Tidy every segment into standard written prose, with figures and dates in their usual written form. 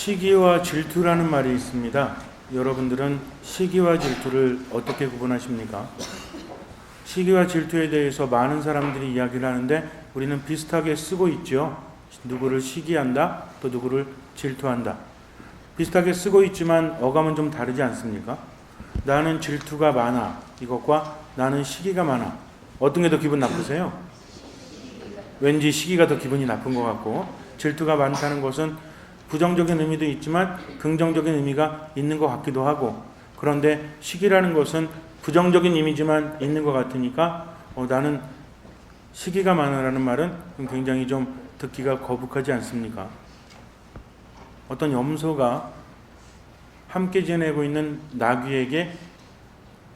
시기와 질투라는 말이 있습니다. 여러분들은 시기와 질투를 어떻게 구분하십니까? 시기와 질투에 대해서 많은 사람들이 이야기를 하는데 우리는 비슷하게 쓰고 있죠. 누구를 시기한다, 또 누구를 질투한다. 비슷하게 쓰고 있지만 어감은 좀 다르지 않습니까? 나는 질투가 많아, 이것과 나는 시기가 많아. 어떤 게 더 기분 나쁘세요? 왠지 시기가 더 기분이 나쁜 것 같고, 질투가 많다는 것은 부정적인 의미도 있지만 긍정적인 의미가 있는 것 같기도 하고, 그런데 시기라는 것은 부정적인 이미지만 있는 것 같으니까 나는 시기가 많아라는 말은 굉장히 좀 듣기가 거북하지 않습니까? 어떤 염소가 함께 지내고 있는 나귀에게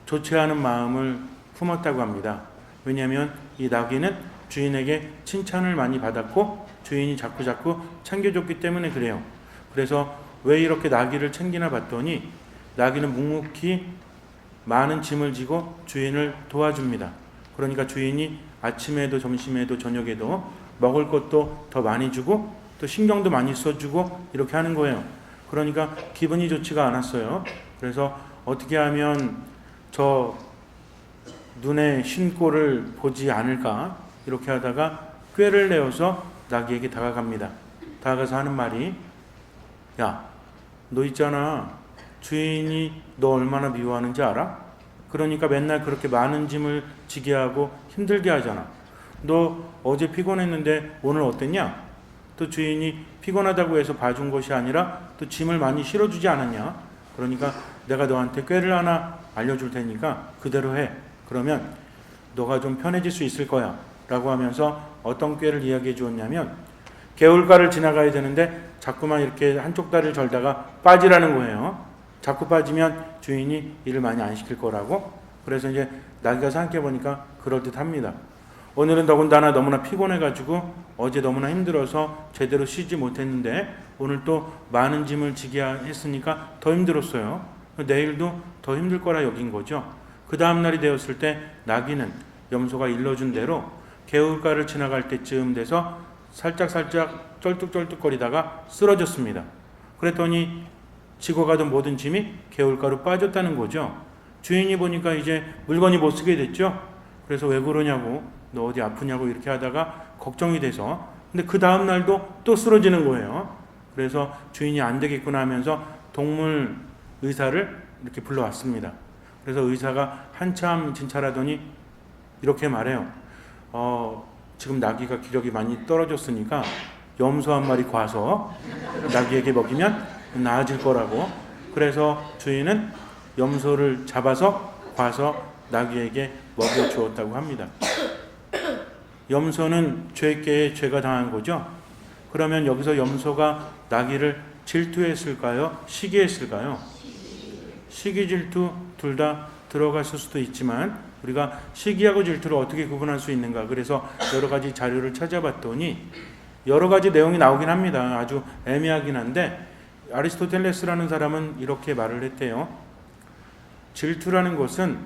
좋지 않은 마음을 품었다고 합니다. 왜냐하면 이 나귀는 주인에게 칭찬을 많이 받았고 주인이 자꾸 챙겨줬기 때문에 그래요. 그래서 왜 이렇게 나귀를 챙기나 봤더니 나귀는 묵묵히 많은 짐을 지고 주인을 도와줍니다. 그러니까 주인이 아침에도 점심에도 저녁에도 먹을 것도 더 많이 주고 또 신경도 많이 써주고 이렇게 하는 거예요. 그러니까 기분이 좋지가 않았어요. 그래서 어떻게 하면 저 눈에 쉰 꼴을 보지 않을까 이렇게 하다가 꾀를 내어서 나귀에게 다가갑니다. 다가가서 하는 말이, 야, 너 있잖아, 주인이 너 얼마나 미워하는지 알아? 그러니까 맨날 그렇게 많은 짐을 지게 하고 힘들게 하잖아. 너 어제 피곤했는데 오늘 어땠냐? 또 주인이 피곤하다고 해서 봐준 것이 아니라 또 짐을 많이 실어주지 않았냐? 그러니까 내가 너한테 꾀를 하나 알려줄 테니까 그대로 해. 그러면 너가 좀 편해질 수 있을 거야 라고 하면서 어떤 꾀를 이야기해 주었냐면, 개울가를 지나가야 되는데 자꾸만 이렇게 한쪽 다리를 절다가 빠지라는 거예요. 자꾸 빠지면 주인이 일을 많이 안 시킬 거라고. 그래서 이제 나귀가 생각해 보니까 그럴듯합니다. 오늘은 더군다나 너무나 피곤해가지고 어제 너무나 힘들어서 제대로 쉬지 못했는데 오늘 또 많은 짐을 지게 했으니까 더 힘들었어요. 내일도 더 힘들 거라 여긴 거죠. 그 다음 날이 되었을 때 나귀는 염소가 일러준 대로 개울가를 지나갈 때쯤 돼서 살짝 쩔뚝쩔뚝거리다가 쓰러졌습니다. 그랬더니 지고 가던 모든 짐이 개울가로 빠졌다는 거죠. 주인이 보니까 이제 물건이 못 쓰게 됐죠. 그래서 왜 그러냐고, 너 어디 아프냐고 이렇게 하다가 걱정이 돼서, 근데 그 다음 날도 또 쓰러지는 거예요. 그래서 주인이 안 되겠구나 하면서 동물 의사를 이렇게 불러왔습니다. 그래서 의사가 한참 진찰하더니 이렇게 말해요. 지금 나귀가 기력이 많이 떨어졌으니까 염소 한 마리 과서 나귀에게 먹이면 나아질 거라고. 그래서 주인은 염소를 잡아서 과서 나귀에게 먹여 주었다고 합니다. 염소는 죄께에 죄가 당한 거죠. 그러면 여기서 염소가 나귀를 질투했을까요? 시기했을까요? 시기, 질투 둘 다 들어갔을 수도 있지만 우리가 시기하고 질투를 어떻게 구분할 수 있는가, 그래서 여러 가지 자료를 찾아봤더니 여러 가지 내용이 나오긴 합니다. 아주 애매하긴 한데 아리스토텔레스라는 사람은 이렇게 말을 했대요. 질투라는 것은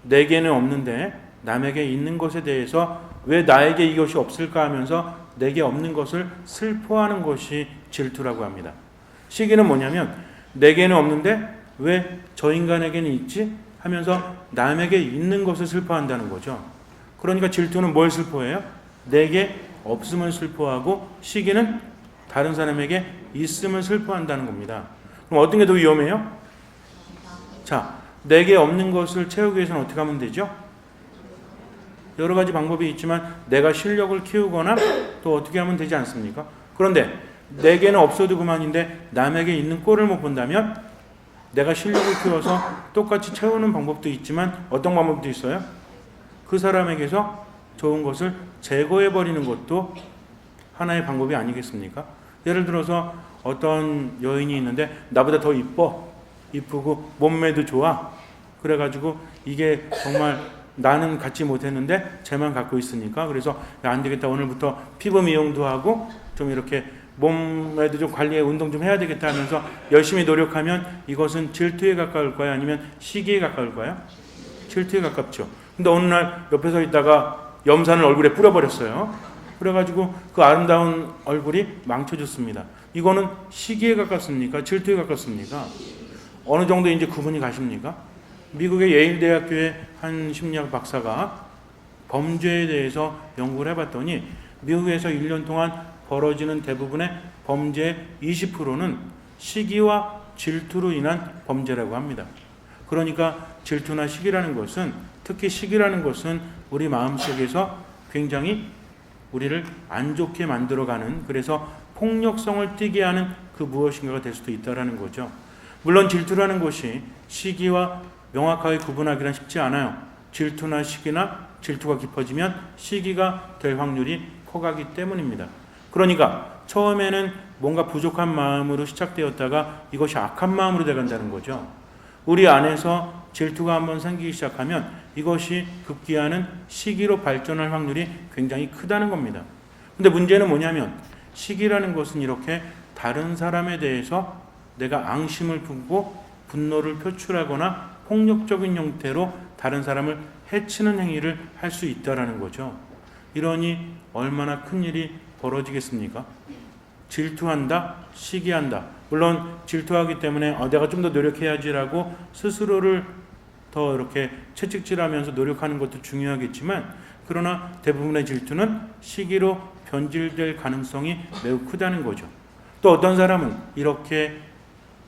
내게는 없는데 남에게 있는 것에 대해서 왜 나에게 이것이 없을까 하면서 내게 없는 것을 슬퍼하는 것이 질투라고 합니다. 시기는 뭐냐면 내게는 없는데 왜 저 인간에게는 있지? 하면서 남에게 있는 것을 슬퍼한다는 거죠. 그러니까 질투는 뭘 슬퍼해요? 내게 없음을 슬퍼하고 시기는 다른 사람에게 있음을 슬퍼한다는 겁니다. 그럼 어떤 게 더 위험해요? 자, 내게 없는 것을 채우기 위해서는 어떻게 하면 되죠? 여러 가지 방법이 있지만 내가 실력을 키우거나 또 어떻게 하면 되지 않습니까? 그런데 내게는 없어도 그만인데 남에게 있는 꼴을 못 본다면 내가 실력을 키워서 똑같이 채우는 방법도 있지만 어떤 방법도 있어요? 그 사람에게서 좋은 것을 제거해버리는 것도 하나의 방법이 아니겠습니까? 예를 들어서 어떤 여인이 있는데 나보다 더 이쁘고 몸매도 좋아. 그래가지고 이게 정말 나는 갖지 못했는데 쟤만 갖고 있으니까, 그래서 안 되겠다, 오늘부터 피부 미용도 하고 좀 이렇게 몸에도 좀 관리해, 운동 좀 해야 되겠다 하면서 열심히 노력하면 이것은 질투에 가까울까요? 아니면 시기에 가까울까요? 질투에 가깝죠. 근데 어느 날 옆에 서 있다가 염산을 얼굴에 뿌려버렸어요. 그래가지고 그 아름다운 얼굴이 망쳐졌습니다. 이거는 시기에 가깝습니까? 질투에 가깝습니까? 어느 정도 이제 구분이 가십니까? 미국의 예일 대학교의 한 심리학 박사가 범죄에 대해서 연구를 해봤더니 미국에서 1년 동안 벌어지는 대부분의 범죄의 20%는 시기와 질투로 인한 범죄라고 합니다. 그러니까 질투나 시기라는 것은, 특히 시기라는 것은 우리 마음속에서 굉장히 우리를 안 좋게 만들어가는, 그래서 폭력성을 띠게 하는 그 무엇인가가 될 수도 있다는 거죠. 물론 질투라는 것이 시기와 명확하게 구분하기는 쉽지 않아요. 질투나 시기나 질투가 깊어지면 시기가 될 확률이 커가기 때문입니다. 그러니까 처음에는 뭔가 부족한 마음으로 시작되었다가 이것이 악한 마음으로 돼간다는 거죠. 우리 안에서 질투가 한번 생기기 시작하면 이것이 급기야는 시기로 발전할 확률이 굉장히 크다는 겁니다. 근데 문제는 뭐냐면 시기라는 것은 이렇게 다른 사람에 대해서 내가 앙심을 품고 분노를 표출하거나 폭력적인 형태로 다른 사람을 해치는 행위를 할 수 있다라는 거죠. 이러니 얼마나 큰 일이 벌어지겠습니까? 질투한다, 시기한다. 물론 질투하기 때문에 내가 좀 더 노력해야지라고 스스로를 더 이렇게 채찍질하면서 노력하는 것도 중요하겠지만, 그러나 대부분의 질투는 시기로 변질될 가능성이 매우 크다는 거죠. 또 어떤 사람은 이렇게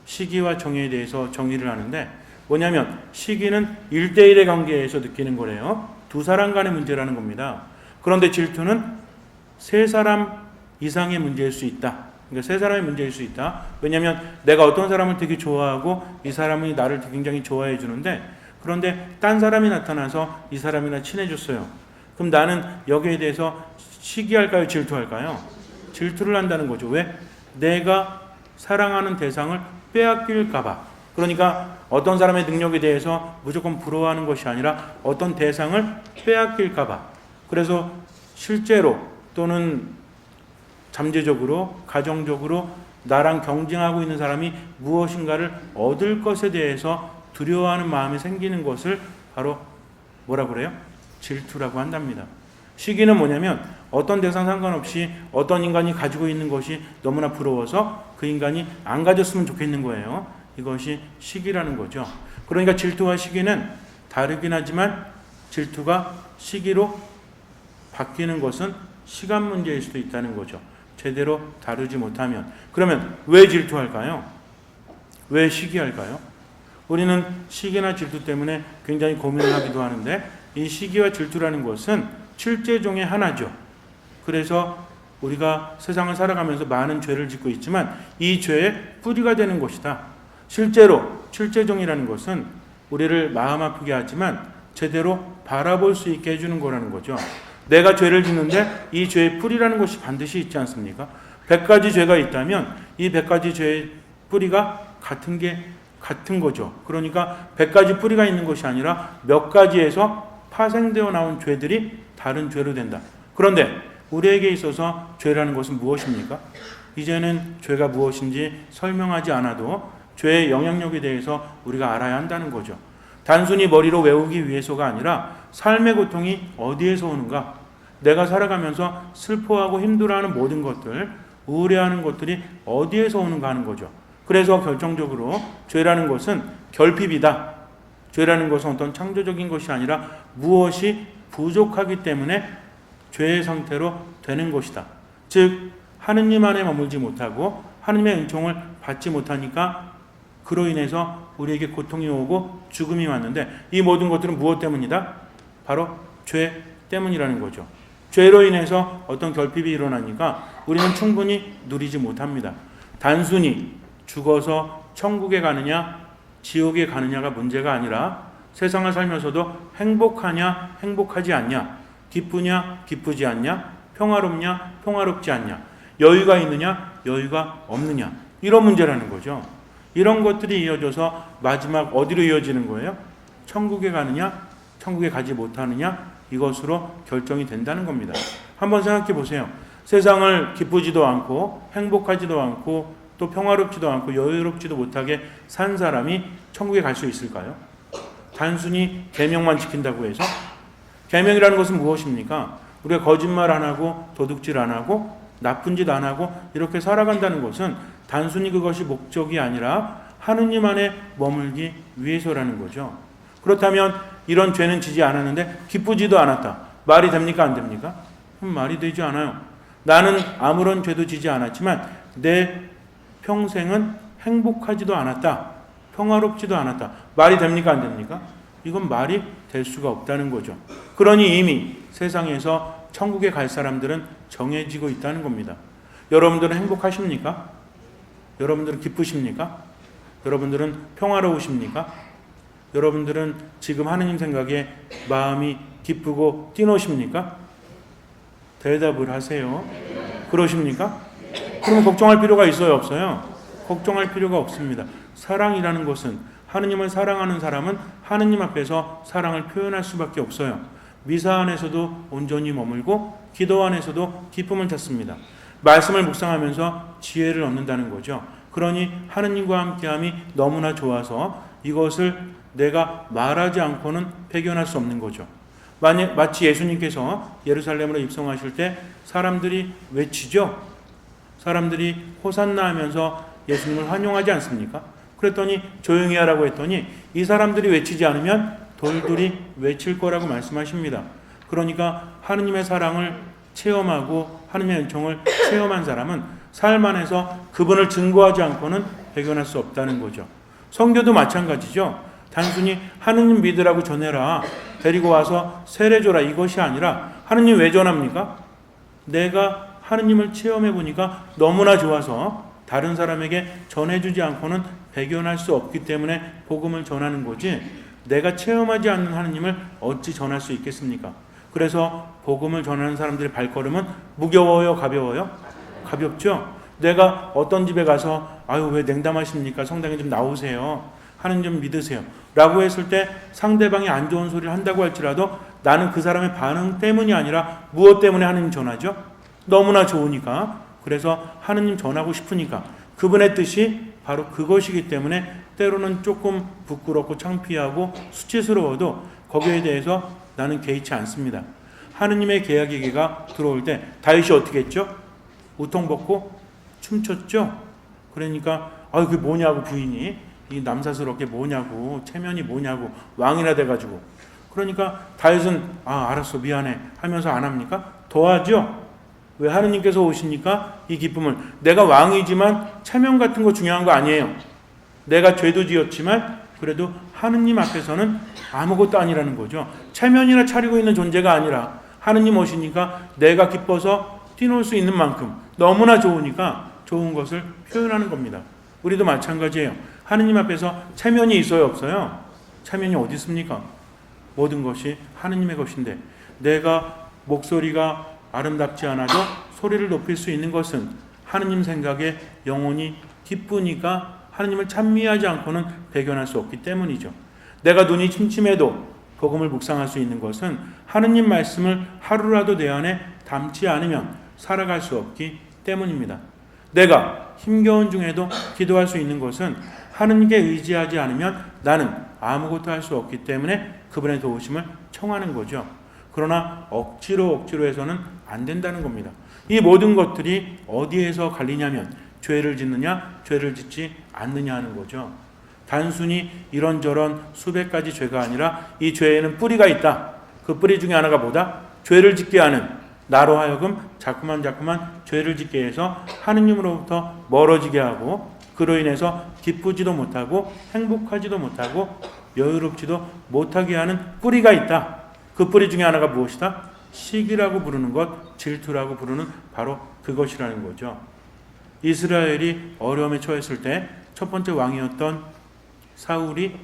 시기와 정의에 대해서 정의를 하는데, 뭐냐면 시기는 1대1의 관계에서 느끼는 거래요. 두 사람 간의 문제라는 겁니다. 그런데 질투는 세 사람 이상의 문제일 수 있다. 그러니까 세 사람의 문제일 수 있다. 왜냐하면 내가 어떤 사람을 되게 좋아하고 이 사람이 나를 굉장히 좋아해 주는데, 그런데 딴 사람이 나타나서 이 사람이나 친해졌어요. 그럼 나는 여기에 대해서 시기할까요? 질투할까요? 질투를 한다는 거죠. 왜? 내가 사랑하는 대상을 빼앗길까 봐. 그러니까 어떤 사람의 능력에 대해서 무조건 부러워하는 것이 아니라 어떤 대상을 빼앗길까 봐. 그래서 실제로 또는 잠재적으로, 가정적으로 나랑 경쟁하고 있는 사람이 무엇인가를 얻을 것에 대해서 두려워하는 마음이 생기는 것을 바로 뭐라고 그래요? 질투라고 한답니다. 시기는 뭐냐면 어떤 대상 상관없이 어떤 인간이 가지고 있는 것이 너무나 부러워서 그 인간이 안 가졌으면 좋겠는 거예요. 이것이 시기라는 거죠. 그러니까 질투와 시기는 다르긴 하지만 질투가 시기로 바뀌는 것은 시간 문제일 수도 있다는 거죠. 제대로 다루지 못하면. 그러면 왜 질투할까요? 왜 시기할까요? 우리는 시기나 질투 때문에 굉장히 고민을 하기도 하는데, 이 시기와 질투라는 것은 칠죄종의 하나죠. 그래서 우리가 세상을 살아가면서 많은 죄를 짓고 있지만 이 죄의 뿌리가 되는 것이다. 실제로 칠죄종이라는 것은 우리를 마음 아프게 하지만 제대로 바라볼 수 있게 해주는 거라는 거죠. 내가 죄를 짓는데 이 죄의 뿌리라는 것이 반드시 있지 않습니까? 100가지 죄가 있다면 이 100가지 죄의 뿌리가 같은 거죠. 그러니까 100가지 뿌리가 있는 것이 아니라 몇 가지에서 파생되어 나온 죄들이 다른 죄로 된다. 그런데 우리에게 있어서 죄라는 것은 무엇입니까? 이제는 죄가 무엇인지 설명하지 않아도 죄의 영향력에 대해서 우리가 알아야 한다는 거죠. 단순히 머리로 외우기 위해서가 아니라 삶의 고통이 어디에서 오는가? 내가 살아가면서 슬퍼하고 힘들어하는 모든 것들, 우울해하는 것들이 어디에서 오는가 하는 거죠. 그래서 결정적으로 죄라는 것은 결핍이다. 죄라는 것은 어떤 창조적인 것이 아니라 무엇이 부족하기 때문에 죄의 상태로 되는 것이다. 즉 하느님 안에 머물지 못하고 하느님의 은총을 받지 못하니까 그로 인해서 우리에게 고통이 오고 죽음이 왔는데, 이 모든 것들은 무엇 때문이다? 바로 죄 때문이라는 거죠. 죄로 인해서 어떤 결핍이 일어나니까 우리는 충분히 누리지 못합니다. 단순히 죽어서 천국에 가느냐 지옥에 가느냐가 문제가 아니라 세상을 살면서도 행복하냐 행복하지 않냐, 기쁘냐 기쁘지 않냐, 평화롭냐 평화롭지 않냐, 여유가 있느냐 여유가 없느냐, 이런 문제라는 거죠. 이런 것들이 이어져서 마지막 어디로 이어지는 거예요? 천국에 가느냐 천국에 가지 못하느냐, 이것으로 결정이 된다는 겁니다. 한번 생각해 보세요. 세상을 기쁘지도 않고 행복하지도 않고 또 평화롭지도 않고 여유롭지도 못하게 산 사람이 천국에 갈 수 있을까요? 단순히 계명만 지킨다고 해서? 계명이라는 것은 무엇입니까? 우리가 거짓말 안 하고 도둑질 안 하고 나쁜 짓 안 하고 이렇게 살아간다는 것은 단순히 그것이 목적이 아니라 하느님 안에 머물기 위해서라는 거죠. 그렇다면 이런 죄는 지지 않았는데 기쁘지도 않았다. 말이 됩니까? 안 됩니까? 말이 되지 않아요. 나는 아무런 죄도 지지 않았지만 내 평생은 행복하지도 않았다. 평화롭지도 않았다. 말이 됩니까? 안 됩니까? 이건 말이 될 수가 없다는 거죠. 그러니 이미 세상에서 천국에 갈 사람들은 정해지고 있다는 겁니다. 여러분들은 행복하십니까? 여러분들은 기쁘십니까? 여러분들은 평화로우십니까? 여러분들은 지금 하느님 생각에 마음이 기쁘고 뛰노십니까? 대답을 하세요. 그러십니까? 그러면 걱정할 필요가 있어요? 없어요? 걱정할 필요가 없습니다. 사랑이라는 것은, 하느님을 사랑하는 사람은 하느님 앞에서 사랑을 표현할 수밖에 없어요. 미사 안에서도 온전히 머물고 기도 안에서도 기쁨을 찾습니다. 말씀을 묵상하면서 지혜를 얻는다는 거죠. 그러니 하느님과 함께함이 너무나 좋아서 이것을 내가 말하지 않고는 배견할 수 없는 거죠. 마치 예수님께서 예루살렘으로 입성하실 때 사람들이 외치죠. 사람들이 호산나 하면서 예수님을 환영하지 않습니까? 그랬더니 조용히 하라고 했더니 이 사람들이 외치지 않으면 돌들이 외칠 거라고 말씀하십니다. 그러니까 하느님의 사랑을 체험하고 하느님의 은총을 체험한 사람은 삶 안에서 그분을 증거하지 않고는 배견할 수 없다는 거죠. 성교도 마찬가지죠. 단순히 하느님 믿으라고 전해라, 데리고 와서 세례줘라, 이것이 아니라 하느님 왜 전합니까? 내가 하느님을 체험해 보니까 너무나 좋아서 다른 사람에게 전해주지 않고는 배견할 수 없기 때문에 복음을 전하는 거지, 내가 체험하지 않는 하느님을 어찌 전할 수 있겠습니까? 그래서 복음을 전하는 사람들의 발걸음은 무거워요, 가벼워요? 가볍죠? 내가 어떤 집에 가서 아유 왜 냉담하십니까? 성당에 좀 나오세요. 하느님 좀 믿으세요. 라고 했을 때 상대방이 안 좋은 소리를 한다고 할지라도 나는 그 사람의 반응 때문이 아니라 무엇 때문에 하느님 전하죠? 너무나 좋으니까. 그래서 하느님 전하고 싶으니까. 그분의 뜻이 바로 그것이기 때문에 때로는 조금 부끄럽고 창피하고 수치스러워도 거기에 대해서 나는 개의치 않습니다. 하느님의 계약에게가 들어올 때 다윗이 어떻게 했죠? 우통 벗고 춤췄죠? 그러니까 그게 뭐냐고, 부인이 이 남사스럽게 뭐냐고, 체면이 뭐냐고, 왕이나 돼가지고. 그러니까 다윗은 알았어 미안해 하면서 안 합니까? 더 하죠. 왜? 하느님께서 오시니까 이 기쁨을, 내가 왕이지만 체면 같은 거 중요한 거 아니에요. 내가 죄도 지었지만 그래도 하느님 앞에서는 아무것도 아니라는 거죠. 체면이나 차리고 있는 존재가 아니라 하느님 오시니까 내가 기뻐서 뛰놀 수 있는 만큼 너무나 좋으니까 좋은 것을 표현하는 겁니다. 우리도 마찬가지예요. 하느님 앞에서 체면이 있어요, 없어요? 체면이 어디 있습니까? 모든 것이 하느님의 것인데 내가 목소리가 아름답지 않아도 소리를 높일 수 있는 것은 하느님 생각에 영혼이 기쁘니까 하느님을 찬미하지 않고는 배견할 수 없기 때문이죠. 내가 눈이 침침해도 복음을 묵상할 수 있는 것은 하느님 말씀을 하루라도 내 안에 담지 않으면 살아갈 수 없기 때문입니다. 내가 힘겨운 중에도 기도할 수 있는 것은 하느님께 의지하지 않으면 나는 아무것도 할 수 없기 때문에 그분의 도우심을 청하는 거죠. 그러나 억지로 해서는 안 된다는 겁니다. 이 모든 것들이 어디에서 갈리냐면 죄를 짓느냐 죄를 짓지 않느냐 하는 거죠. 단순히 이런저런 수백 가지 죄가 아니라 이 죄에는 뿌리가 있다. 그 뿌리 중에 하나가 뭐다? 죄를 짓게 하는, 나로 하여금 자꾸만 죄를 짓게 해서 하느님으로부터 멀어지게 하고 그로 인해서 기쁘지도 못하고 행복하지도 못하고 여유롭지도 못하게 하는 뿌리가 있다. 그 뿌리 중에 하나가 무엇이다? 시기라고 부르는 것, 질투라고 부르는 바로 그것이라는 거죠. 이스라엘이 어려움에 처했을 때 첫 번째 왕이었던 사울이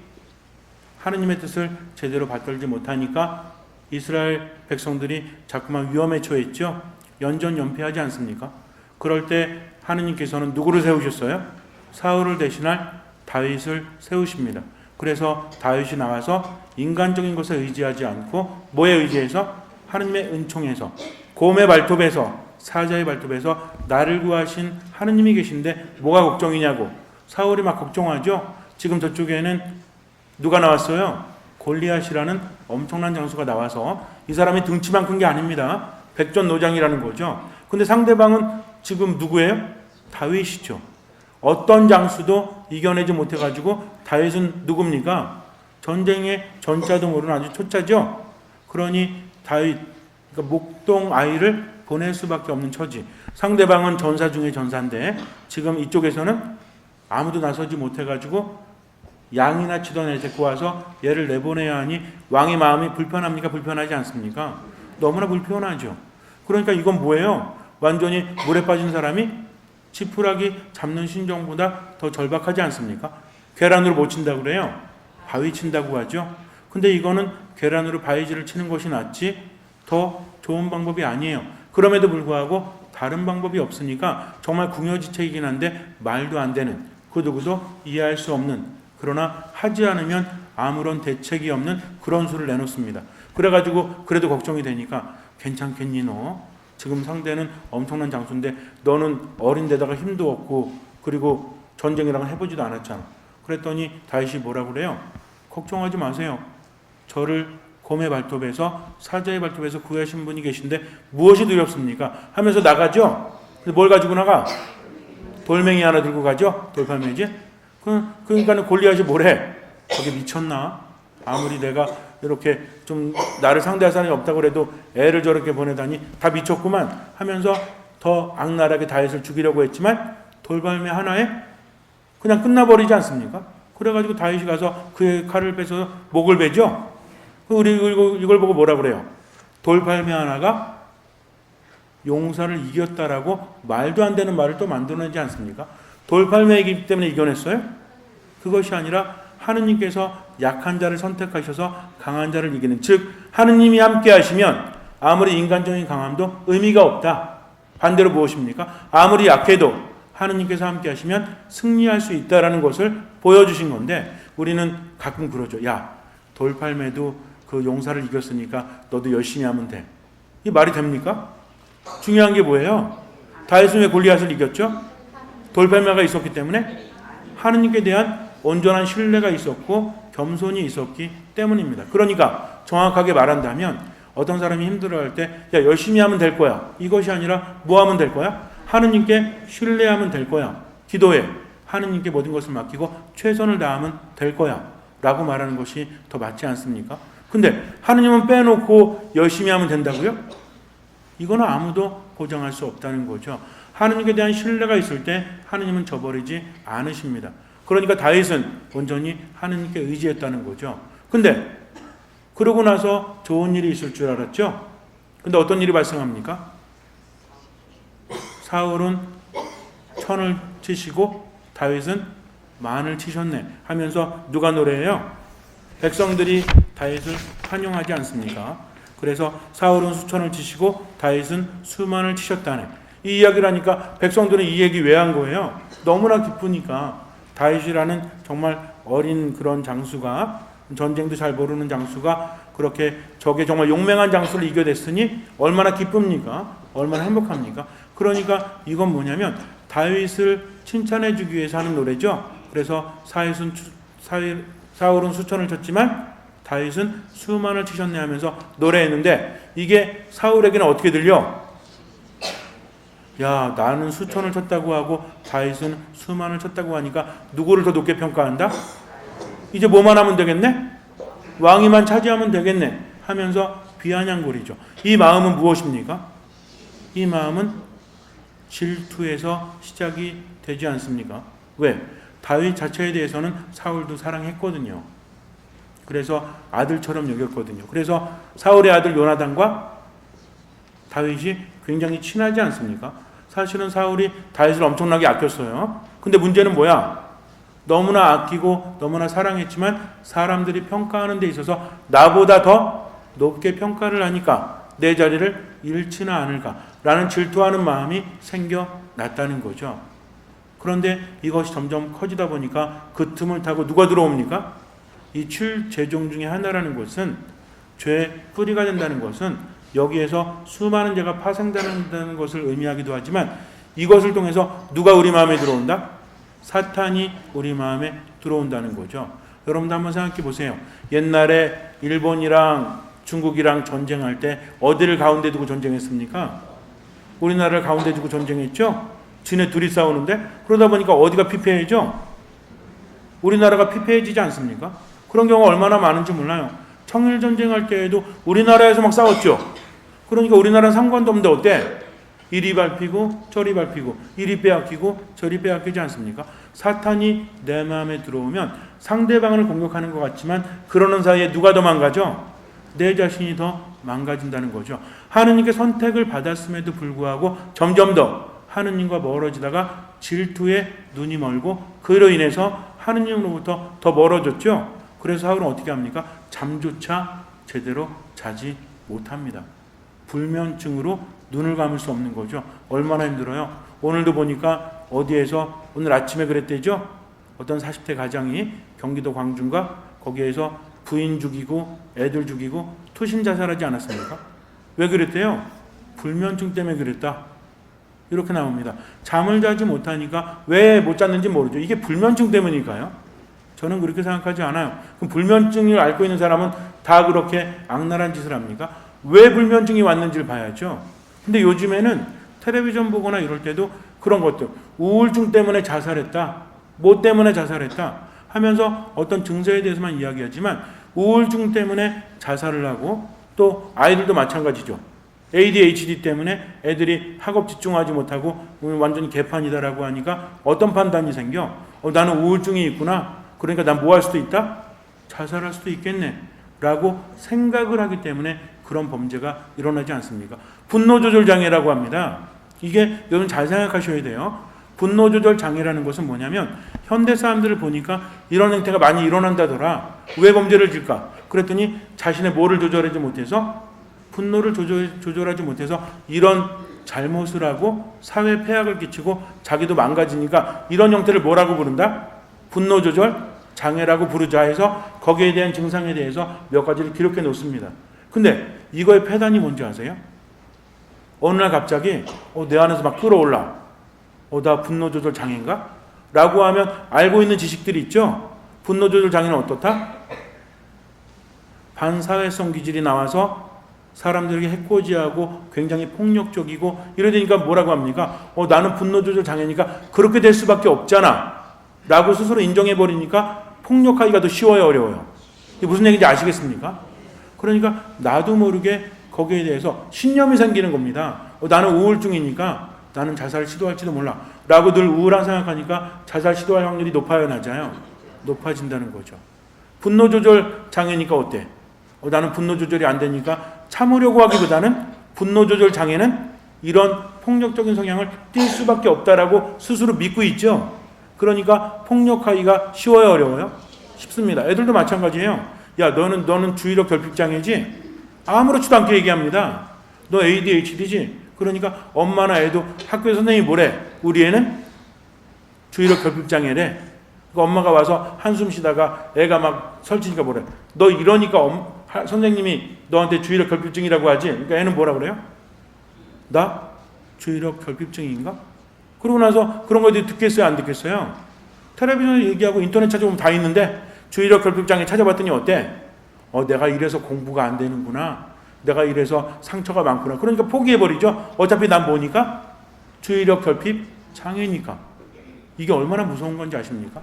하느님의 뜻을 제대로 받들지 못하니까 이스라엘 백성들이 자꾸만 위험에 처했죠. 연전연패하지 않습니까? 그럴 때 하느님께서는 누구를 세우셨어요? 사울을 대신할 다윗을 세우십니다. 그래서 다윗이 나와서 인간적인 것에 의지하지 않고 뭐에 의지해서? 하느님의 은총에서, 곰의 발톱에서, 사자의 발톱에서 나를 구하신 하느님이 계신데 뭐가 걱정이냐고 사울이 막 걱정하죠. 지금 저쪽에는 누가 나왔어요? 골리앗이라는 엄청난 장수가 나와서 이 사람이 등치만 큰 게 아닙니다. 백전노장이라는 거죠. 근데 상대방은 지금 누구예요? 다윗이죠. 어떤 장수도 이겨내지 못해가지고 다윗은 누굽니까? 전쟁의 전자도 모르는 아주 초짜죠. 그러니 다윗, 그러니까 목동 아이를 보낼 수밖에 없는 처지. 상대방은 전사 중에 전사인데 지금 이쪽에서는 아무도 나서지 못해가지고 양이나 치던 애 데리고 와서 얘를 내보내야 하니 왕의 마음이 불편합니까? 불편하지 않습니까? 너무나 불편하죠. 그러니까 이건 뭐예요? 완전히 물에 빠진 사람이 지푸라기 잡는 심정보다 더 절박하지 않습니까? 계란으로 못 친다고 그래요. 바위 친다고 하죠. 근데 이거는 계란으로 바위질을 치는 것이 낫지 더 좋은 방법이 아니에요. 그럼에도 불구하고 다른 방법이 없으니까 정말 궁여지책이긴 한데 말도 안 되는, 그 누구도 이해할 수 없는, 그러나 하지 않으면 아무런 대책이 없는 그런 수를 내놓습니다. 그래가지고 그래도 걱정이 되니까 괜찮겠니 너? 지금 상대는 엄청난 장수인데 너는 어린데다가 힘도 없고 그리고 전쟁이랑은 해보지도 않았잖아. 그랬더니 다윗이 뭐라고 그래요? 걱정하지 마세요. 저를 곰의 발톱에서 사자의 발톱에서 구하신 분이 계신데 무엇이 두렵습니까? 하면서 나가죠. 근데 뭘 가지고 나가? 돌멩이 하나 들고 가죠. 돌팔매지. 그러니까는 골리앗이 뭐래? 저게 미쳤나? 아무리 내가 이렇게 좀 나를 상대할 사람이 없다고 그래도 애를 저렇게 보내다니 다 미쳤구만 하면서 더 악랄하게 다윗을 죽이려고 했지만 돌팔매 하나에 그냥 끝나버리지 않습니까? 그래가지고 다윗이 가서 그의 칼을 빼서 목을 베죠. 우리 이걸 보고 뭐라 그래요? 돌팔매 하나가 용사를 이겼다라고 말도 안 되는 말을 또 만들어내지 않습니까? 돌팔매이기 때문에 이겨냈어요? 그것이 아니라 하느님께서 약한 자를 선택하셔서 강한 자를 이기는, 즉 하느님이 함께 하시면 아무리 인간적인 강함도 의미가 없다. 반대로 무엇입니까? 아무리 약해도 하느님께서 함께 하시면 승리할 수 있다라는 것을 보여주신 건데 우리는 가끔 그러죠. 야, 돌팔매도 그 용사를 이겼으니까 너도 열심히 하면 돼. 이 말이 됩니까? 중요한 게 뭐예요? 다윗은 왜 골리앗을 이겼죠? 돌팔매가 있었기 때문에 하느님께 대한 온전한 신뢰가 있었고 겸손이 있었기 때문입니다. 그러니까 정확하게 말한다면 어떤 사람이 힘들어할 때 야, 열심히 하면 될 거야. 이것이 아니라 뭐 하면 될 거야? 하느님께 신뢰하면 될 거야. 기도해. 하느님께 모든 것을 맡기고 최선을 다하면 될 거야. 라고 말하는 것이 더 맞지 않습니까? 근데 하느님은 빼놓고 열심히 하면 된다고요? 이거는 아무도 보장할 수 없다는 거죠. 하느님께 대한 신뢰가 있을 때 하느님은 저버리지 않으십니다. 그러니까 다윗은 온전히 하느님께 의지했다는 거죠. 근데 그러고 나서 좋은 일이 있을 줄 알았죠. 근데 어떤 일이 발생합니까? 사울은 천을 치시고 다윗은 만을 치셨네 하면서 누가 노래해요? 백성들이 다윗을 환영하지 않습니까? 그래서 사울은 수천을 치시고 다윗은 수만을 치셨다네. 이 이야기를 하니까 백성들은 이 얘기 왜 한 거예요? 너무나 기쁘니까. 다윗이라는 정말 어린 그런 장수가, 전쟁도 잘 모르는 장수가 그렇게 적의 정말 용맹한 장수를 이겨냈으니 얼마나 기쁩니까? 얼마나 행복합니까? 그러니까 이건 뭐냐면 다윗을 칭찬해 주기 위해서 하는 노래죠. 그래서 사울은 수천을 쳤지만 다윗은 수만을 치셨네 하면서 노래했는데 이게 사울에게는 어떻게 들려? 야, 나는 수천을 쳤다고 하고 다윗은 수만을 쳤다고 하니까 누구를 더 높게 평가한다? 이제 뭐만 하면 되겠네? 왕위만 차지하면 되겠네 하면서 비아냥거리죠. 이 마음은 무엇입니까? 이 마음은 질투에서 시작이 되지 않습니까? 왜? 다윗 자체에 대해서는 사울도 사랑했거든요. 그래서 아들처럼 여겼거든요. 그래서 사울의 아들 요나단과 다윗이 굉장히 친하지 않습니까? 사실은 사울이 다윗을 엄청나게 아꼈어요. 근데 문제는 뭐야? 너무나 아끼고 너무나 사랑했지만 사람들이 평가하는 데 있어서 나보다 더 높게 평가를 하니까 내 자리를 잃지는 않을까라는 질투하는 마음이 생겨났다는 거죠. 그런데 이것이 점점 커지다 보니까 그 틈을 타고 누가 들어옵니까? 이 7제종 중에 하나라는 것은 죄의 뿌리가 된다는 것은 여기에서 수많은 죄가 파생된다는 것을 의미하기도 하지만 이것을 통해서 누가 우리 마음에 들어온다? 사탄이 우리 마음에 들어온다는 거죠. 여러분도 한번 생각해 보세요. 옛날에 일본이랑 중국이랑 전쟁할 때 어디를 가운데 두고 전쟁했습니까? 우리나라를 가운데 두고 전쟁했죠. 지네 둘이 싸우는데 그러다 보니까 어디가 피폐해져? 우리나라가 피폐해지지 않습니까? 그런 경우가 얼마나 많은지 몰라요. 청일전쟁할 때에도 우리나라에서 막 싸웠죠. 그러니까 우리나라는 상관도 없는데 어때? 이리 밟히고 저리 밟히고 이리 빼앗기고 저리 빼앗기지 않습니까? 사탄이 내 마음에 들어오면 상대방을 공격하는 것 같지만 그러는 사이에 누가 더 망가져? 내 자신이 더 망가진다는 거죠. 하느님께 선택을 받았음에도 불구하고 점점 더 하느님과 멀어지다가 질투에 눈이 멀고 그로 인해서 하느님으로부터 더 멀어졌죠. 그래서 하울은 어떻게 합니까? 잠조차 제대로 자지 못합니다. 불면증으로 눈을 감을 수 없는 거죠. 얼마나 힘들어요. 오늘도 보니까 어디에서 오늘 아침에 그랬대죠. 어떤 40대 가장이 경기도 광주인가 거기에서 부인 죽이고 애들 죽이고 투신 자살하지 않았습니까? 왜 그랬대요? 불면증 때문에 그랬다. 이렇게 나옵니다. 잠을 자지 못하니까 왜 못 잤는지 모르죠. 이게 불면증 때문일까요? 저는 그렇게 생각하지 않아요. 그럼 불면증을 앓고 있는 사람은 다 그렇게 악랄한 짓을 합니까? 왜 불면증이 왔는지를 봐야죠. 근데 요즘에는 텔레비전 보거나 이럴 때도 그런 것들, 우울증 때문에 자살했다, 뭐 때문에 자살했다 하면서 어떤 증세에 대해서만 이야기하지만 우울증 때문에 자살을 하고 또 아이들도 마찬가지죠. ADHD 때문에 애들이 학업 집중하지 못하고 완전히 개판이다라고 하니까 어떤 판단이 생겨? 나는 우울증이 있구나. 그러니까 난 뭐 할 수도 있다? 자살할 수도 있겠네. 라고 생각을 하기 때문에 그런 범죄가 일어나지 않습니까? 분노조절 장애라고 합니다. 이게 여러분 잘 생각하셔야 돼요. 분노조절 장애라는 것은 뭐냐면 현대 사람들을 보니까 이런 행태가 많이 일어난다더라. 왜 범죄를 질까? 그랬더니 자신의 뭐를 조절하지 못해서 분노를 조절하지 못해서 이런 잘못을 하고 사회 폐악을 끼치고 자기도 망가지니까 이런 형태를 뭐라고 부른다? 분노조절 장애라고 부르자 해서 거기에 대한 증상에 대해서 몇 가지를 기록해 놓습니다. 근데 이거의 폐단이 뭔지 아세요? 어느 날 갑자기 내 안에서 막 끌어올라. 나 분노조절 장애인가? 라고 하면 알고 있는 지식들이 있죠. 분노조절 장애는 어떻다? 반사회성 기질이 나와서 사람들에게 해코지하고 굉장히 폭력적이고 이러니까 뭐라고 합니까? 나는 분노조절 장애니까 그렇게 될 수밖에 없잖아 라고 스스로 인정해버리니까 폭력하기가 더 쉬워요, 어려워요? 이게 무슨 얘기인지 아시겠습니까? 그러니까 나도 모르게 거기에 대해서 신념이 생기는 겁니다. 나는 우울증이니까 나는 자살을 시도할지도 몰라 라고 늘 우울한 생각하니까 자살 시도할 확률이 높아요, 낮아요? 높아진다는 거죠. 분노조절 장애니까 어때? 나는 분노조절이 안 되니까 참으려고 하기보다는 분노조절 장애는 이런 폭력적인 성향을 띌 수밖에 없다라고 스스로 믿고 있죠. 그러니까 폭력하기가 쉬워요, 어려워요? 쉽습니다. 애들도 마찬가지예요. 야, 너는 주의력 결핍장애지? 아무렇지도 않게 얘기합니다. 너 ADHD지? 그러니까 엄마나 애도 학교에 선생님이 뭐래? 우리 애는 주의력 결핍장애래. 그러니까 엄마가 와서 한숨 쉬다가 애가 막 설치니까 뭐래? 너 이러니까 선생님이 너한테 주의력 결핍증이라고 하지? 그러니까 애는 뭐라 그래요? 나? 주의력 결핍증인가? 그러고 나서 그런 거에 듣겠어요? 안 듣겠어요? 텔레비전에 얘기하고 인터넷 찾아보면 다 있는데 주의력 결핍장애 찾아봤더니 어때? 내가 이래서 공부가 안 되는구나. 내가 이래서 상처가 많구나. 그러니까 포기해버리죠. 어차피 난 뭐니까? 주의력 결핍 장애니까. 이게 얼마나 무서운 건지 아십니까?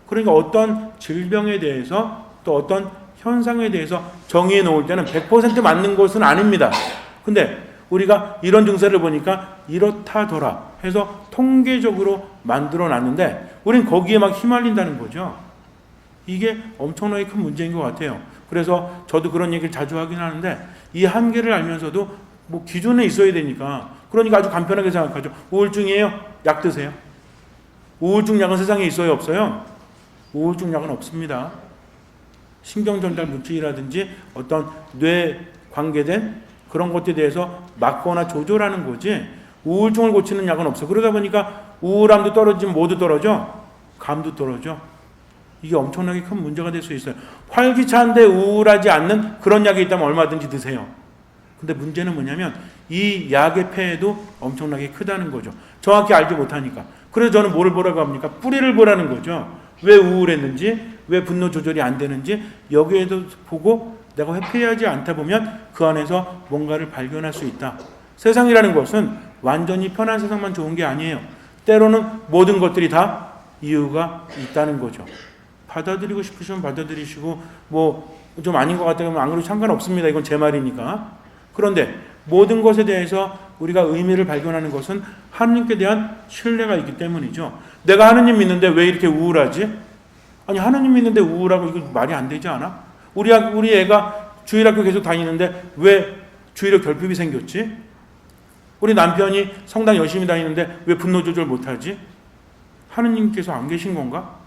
그러니까 어떤 질병에 대해서 또 어떤 현상에 대해서 정의해 놓을 때는 100% 맞는 것은 아닙니다. 근데 우리가 이런 증세를 보니까 이렇다더라 해서 통계적으로 만들어 놨는데 우린 거기에 막 휘말린다는 거죠. 이게 엄청나게 큰 문제인 것 같아요. 그래서 저도 그런 얘기를 자주 하긴 하는데 이 한계를 알면서도 뭐 기준에 있어야 되니까 그러니까 아주 간편하게 생각하죠. 우울증이에요? 약 드세요. 우울증 약은 세상에 있어요? 없어요? 우울증 약은 없습니다. 신경전달 물질이라든지 어떤 뇌 관계된 그런 것에 대해서 막거나 조절하는 거지 우울증을 고치는 약은 없어. 그러다 보니까 우울함도 떨어지면 뭐도 떨어져? 감도 떨어져. 이게 엄청나게 큰 문제가 될 수 있어요. 활기차한데 우울하지 않는 그런 약이 있다면 얼마든지 드세요. 근데 문제는 뭐냐면 이 약의 폐해도 엄청나게 크다는 거죠. 정확히 알지 못하니까. 그래서 저는 뭐를 보라고 합니까? 뿌리를 보라는 거죠. 왜 우울했는지, 왜 분노 조절이 안 되는지 여기에도 보고 내가 회피하지 않다 보면 그 안에서 뭔가를 발견할 수 있다. 세상이라는 것은 완전히 편한 세상만 좋은 게 아니에요. 때로는 모든 것들이 다 이유가 있다는 거죠. 받아들이고 싶으시면 받아들이시고 뭐 좀 아닌 것 같다면 안 그래도 상관없습니다. 이건 제 말이니까. 그런데 모든 것에 대해서 우리가 의미를 발견하는 것은 하느님께 대한 신뢰가 있기 때문이죠. 내가 하느님 믿는데 왜 이렇게 우울하지? 아니 하느님 믿는데 우울하고 이거 말이 안 되지 않아? 우리 애가 주일학교 계속 다니는데 왜 주일에 결핍이 생겼지? 우리 남편이 성당 열심히 다니는데 왜 분노 조절 못하지? 하느님께서 안 계신 건가?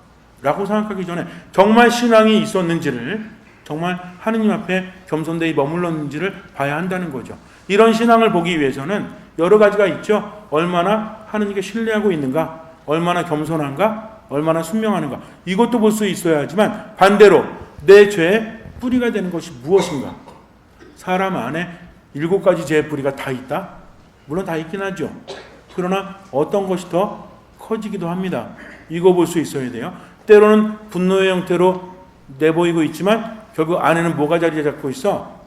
라고 생각하기 전에 정말 신앙이 있었는지를, 정말 하느님 앞에 겸손되이 머물렀는지를 봐야 한다는 거죠. 이런 신앙을 보기 위해서는 여러 가지가 있죠. 얼마나 하느님께 신뢰하고 있는가, 얼마나 겸손한가, 얼마나 순명하는가, 이것도 볼 수 있어야 하지만 반대로 내 죄의 뿌리가 되는 것이 무엇인가? 사람 안에 7가지 죄의 뿌리가 다 있다? 물론 다 있긴 하죠. 그러나 어떤 것이 더 커지기도 합니다. 이거 볼 수 있어야 돼요. 때로는 분노의 형태로 내보이고 있지만 결국 안에는 뭐가 자리 잡고 있어?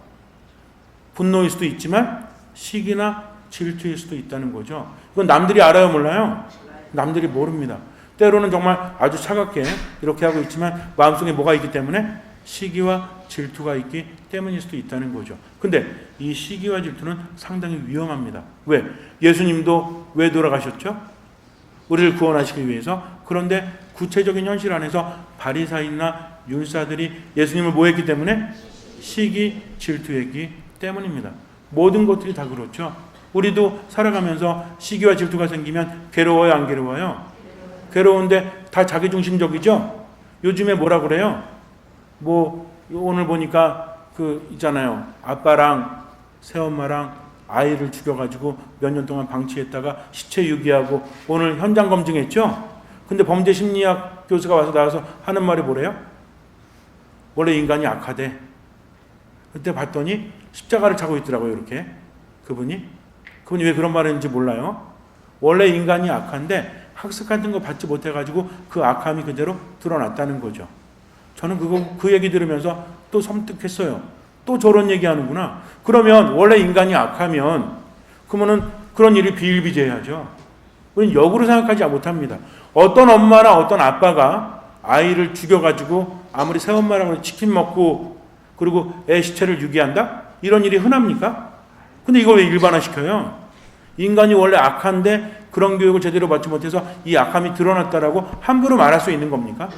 분노일 수도 있지만 시기나 질투일 수도 있다는 거죠. 이건 남들이 알아요, 몰라요? 남들이 모릅니다. 때로는 정말 아주 차갑게 이렇게 하고 있지만 마음속에 뭐가 있기 때문에 시기와 질투가 있기 때문일 수도 있다는 거죠. 근데 이 시기와 질투는 상당히 위험합니다. 왜? 예수님도 왜 돌아가셨죠? 우리를 구원하시기 위해서. 그런데 구체적인 현실 안에서 바리사인이나 율사들이 예수님을 뭐 했기 때문에? 시기, 질투했기 때문입니다. 모든 것들이 다 그렇죠. 우리도 살아가면서 시기와 질투가 생기면 괴로워요, 안 괴로워요? 괴로운데 다 자기중심적이죠? 요즘에 뭐라 그래요? 뭐 오늘 보니까 있잖아요. 아빠랑 새엄마랑 아이를 죽여가지고 몇 년 동안 방치했다가 시체 유기하고 오늘 현장 검증했죠? 근데 범죄심리학 교수가 나와서 하는 말이 뭐래요? 원래 인간이 악하대. 그때 봤더니 십자가를 차고 있더라고요. 이렇게 그분이 왜 그런 말을 했는지 몰라요. 원래 인간이 악한데 학습 같은 거 받지 못해가지고 그 악함이 그대로 드러났다는 거죠. 저는 그 얘기 들으면서 또 섬뜩했어요. 또 저런 얘기하는구나. 그러면 원래 인간이 악하면 그러면은 그런 일이 비일비재해야죠. 우리는 역으로 생각하지 못합니다. 어떤 엄마나 어떤 아빠가 아이를 죽여가지고 아무리 새엄마라고 치킨 먹고 그리고 애 시체를 유기한다? 이런 일이 흔합니까? 근데 이걸 왜 일반화시켜요? 인간이 원래 악한데 그런 교육을 제대로 받지 못해서 이 악함이 드러났다라고 함부로 말할 수 있는 겁니까?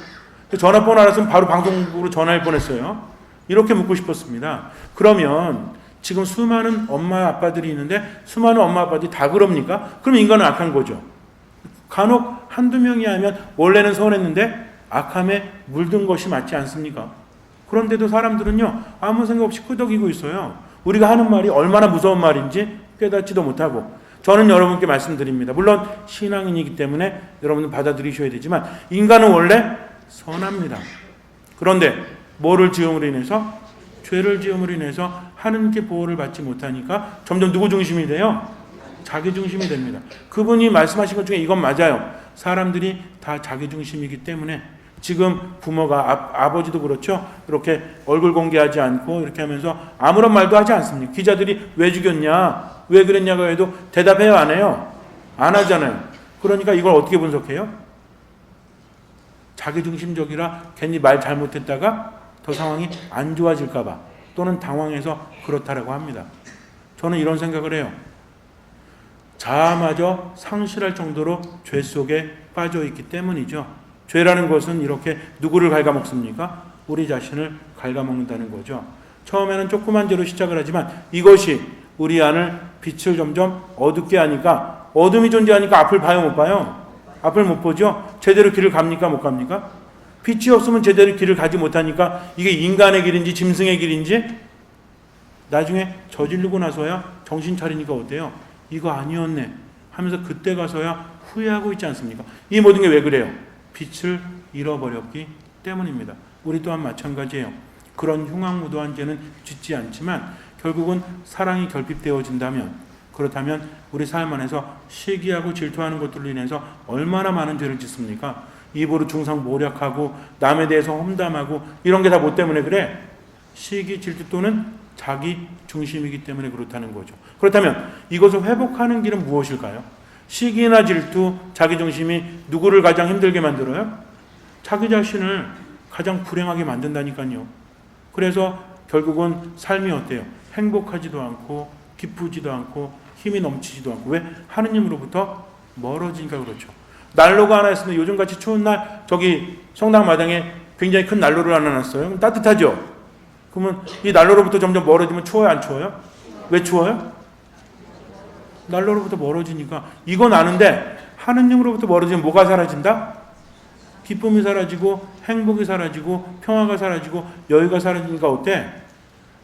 전화번호 알았으면 바로 방송국으로 전화할 뻔했어요. 이렇게 묻고 싶었습니다. 그러면 지금 수많은 엄마 아빠들이 있는데 수많은 엄마 아빠들이 다 그럽니까? 그럼 인간은 악한 거죠. 간혹 한두 명이 하면 원래는 선했는데 악함에 물든 것이 맞지 않습니까? 그런데도 사람들은요 아무 생각 없이 끄덕이고 있어요. 우리가 하는 말이 얼마나 무서운 말인지 깨닫지도 못하고. 저는 여러분께 말씀드립니다. 물론 신앙인이기 때문에 여러분은 받아들이셔야 되지만 인간은 원래 선합니다. 그런데 뭐를 지음으로 인해서? 죄를 지음으로 인해서 하느님께 보호를 받지 못하니까 점점 누구 중심이 돼요? 자기 중심이 됩니다. 그분이 말씀하신 것 중에 이건 맞아요. 사람들이 다 자기 중심이기 때문에 지금 부모가 아버지도 그렇죠. 이렇게 얼굴 공개하지 않고 이렇게 하면서 아무런 말도 하지 않습니다. 기자들이 왜 죽였냐, 왜 그랬냐고 해도 대답해요, 안 해요? 안 하잖아요. 그러니까 이걸 어떻게 분석해요? 자기중심적이라 괜히 말 잘못했다가 더 상황이 안 좋아질까 봐 또는 당황해서 그렇다라고 합니다. 저는 이런 생각을 해요. 자아마저 상실할 정도로 죄 속에 빠져 있기 때문이죠. 죄라는 것은 이렇게 누구를 갉아먹습니까? 우리 자신을 갉아먹는다는 거죠. 처음에는 조그만 죄로 시작을 하지만 이것이 우리 안을 빛을 점점 어둡게 하니까, 어둠이 존재하니까 앞을 봐요, 못 봐요? 앞을 못 보죠? 제대로 길을 갑니까, 못 갑니까? 빛이 없으면 제대로 길을 가지 못하니까 이게 인간의 길인지 짐승의 길인지 나중에 저지르고 나서야 정신 차리니까 어때요? 이거 아니었네 하면서 그때 가서야 후회하고 있지 않습니까? 이 모든 게 왜 그래요? 빛을 잃어버렸기 때문입니다. 우리 또한 마찬가지예요. 그런 흉악무도한 죄는 짓지 않지만 결국은 사랑이 결핍되어진다면, 그렇다면 우리 삶 안에서 시기하고 질투하는 것들로 인해서 얼마나 많은 죄를 짓습니까? 입으로 중상모략하고 남에 대해서 험담하고 이런 게 다 뭐 때문에 그래? 시기, 질투 또는 자기 중심이기 때문에 그렇다는 거죠. 그렇다면 이것을 회복하는 길은 무엇일까요? 시기나 질투, 자기 중심이 누구를 가장 힘들게 만들어요? 자기 자신을 가장 불행하게 만든다니까요. 그래서 결국은 삶이 어때요? 행복하지도 않고 기쁘지도 않고 힘이 넘치지도 않고. 왜? 하느님으로부터 멀어지니까 그렇죠. 난로가 하나 있으면 요즘같이 추운 날 저기 성당 마당에 굉장히 큰 난로를 하나 놨어요. 그럼 따뜻하죠? 그러면 이 난로로부터 점점 멀어지면 추워요? 안 추워요? 왜 추워요? 난로로부터 멀어지니까. 이건 아는데 하느님으로부터 멀어지면 뭐가 사라진다? 기쁨이 사라지고 행복이 사라지고 평화가 사라지고 여유가 사라지니까 어때?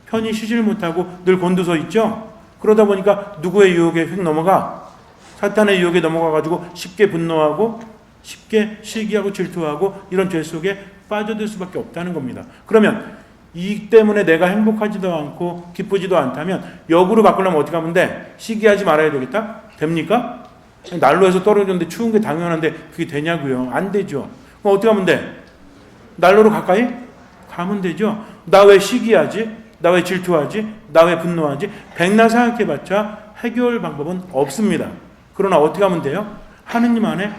편히 쉬질 못하고 늘 곤두서 있죠? 그러다 보니까 누구의 유혹에 휙 넘어가? 사탄의 유혹에 넘어가가지고 쉽게 분노하고 쉽게 시기하고 질투하고 이런 죄 속에 빠져들 수밖에 없다는 겁니다. 그러면 이 때문에 내가 행복하지도 않고 기쁘지도 않다면 역으로 바꾸려면 어떻게 하면 돼? 시기하지 말아야 되겠다? 됩니까? 난로에서 떨어졌는데 추운 게 당연한데 그게 되냐고요? 안 되죠. 그럼 어떻게 하면 돼? 난로로 가까이 가면 되죠. 나 왜 시기하지? 나 왜 질투하지? 나 왜 분노하지? 백날 생각해봤자 해결 방법은 없습니다. 그러나 어떻게 하면 돼요? 하느님 안에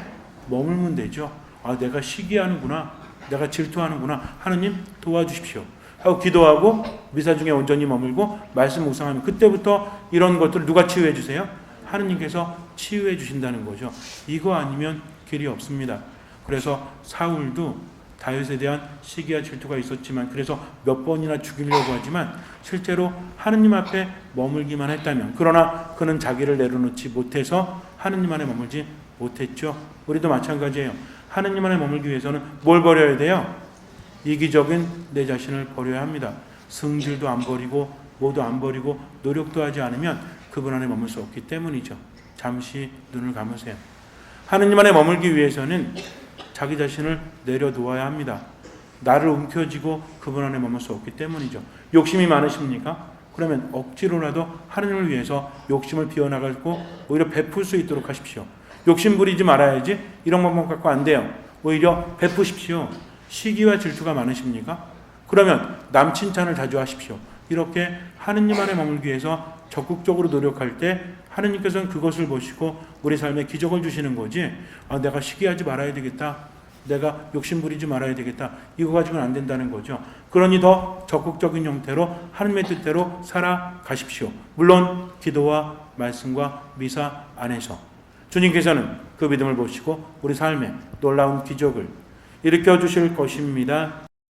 머물면 되죠. 아, 내가 시기하는구나. 내가 질투하는구나. 하느님 도와주십시오. 하고 기도하고 미사 중에 온전히 머물고 말씀 묵상하면 그때부터 이런 것들을 누가 치유해 주세요? 하느님께서 치유해 주신다는 거죠. 이거 아니면 길이 없습니다. 그래서 사울도 다윗에 대한 시기와 질투가 있었지만 그래서 몇 번이나 죽이려고 하지만 실제로 하느님 앞에 머물기만 했다면, 그러나 그는 자기를 내려놓지 못해서 하느님 안에 머물지 못했죠. 우리도 마찬가지예요. 하느님 안에 머물기 위해서는 뭘 버려야 돼요? 이기적인 내 자신을 버려야 합니다. 성질도 안 버리고 뭐도 안 버리고 노력도 하지 않으면 그분 안에 머물 수 없기 때문이죠. 잠시 눈을 감으세요. 하느님 안에 머물기 위해서는 자기 자신을 내려놓아야 합니다. 나를 움켜쥐고 그분 안에 머물 수 없기 때문이죠. 욕심이 많으십니까? 그러면 억지로라도 하느님을 위해서 욕심을 비워나가고 오히려 베풀 수 있도록 하십시오. 욕심 부리지 말아야지 이런 것만 갖고 안 돼요. 오히려 베푸십시오. 시기와 질투가 많으십니까? 그러면 남 칭찬을 자주 하십시오. 이렇게 하느님 안에 머물기 위해서 적극적으로 노력할 때 하느님께서는 그것을 보시고 우리 삶에 기적을 주시는 거지, 아, 내가 시기하지 말아야 되겠다, 내가 욕심 부리지 말아야 되겠다, 이거 가지고는 안 된다는 거죠. 그러니 더 적극적인 형태로 하느님의 뜻대로 살아가십시오. 물론 기도와 말씀과 미사 안에서 주님께서는 그 믿음을 보시고 우리 삶에 놀라운 기적을 일으켜 주실 것입니다.